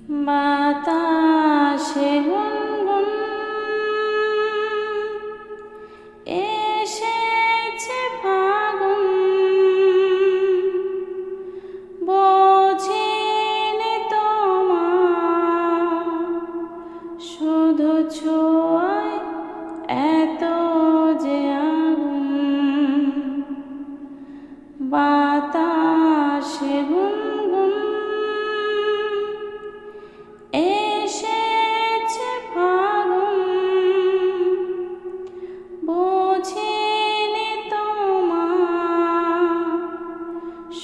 বাতাসে গুনগুন এসেছে ফাগুন, বোঝিনি তোমার শুধু ছোঁয়ায় এত যে আগুন। বাতাসে গুনগুন এসেছে ফাগুন, বোঝিনি তোমার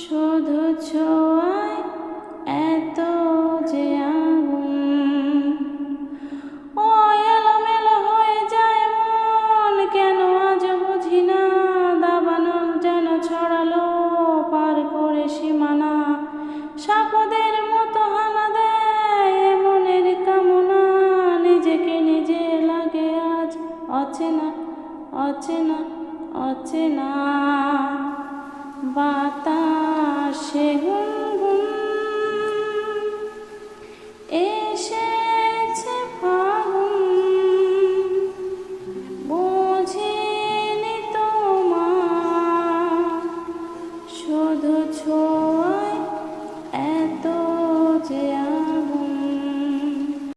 শুধু ছোঁয়ায় এত যে আগুন। ও এলোমেলো হয়ে যায় মন, কেন আজ বুঝি না, দাবানল যেন ছড়ালো পার করে সীমানা। সাপদের মতো হানা দেয় মনের কামনা, নিজেকে নিজে লাগে আজ অচেনা অচেনা অচেনা। বাতাসে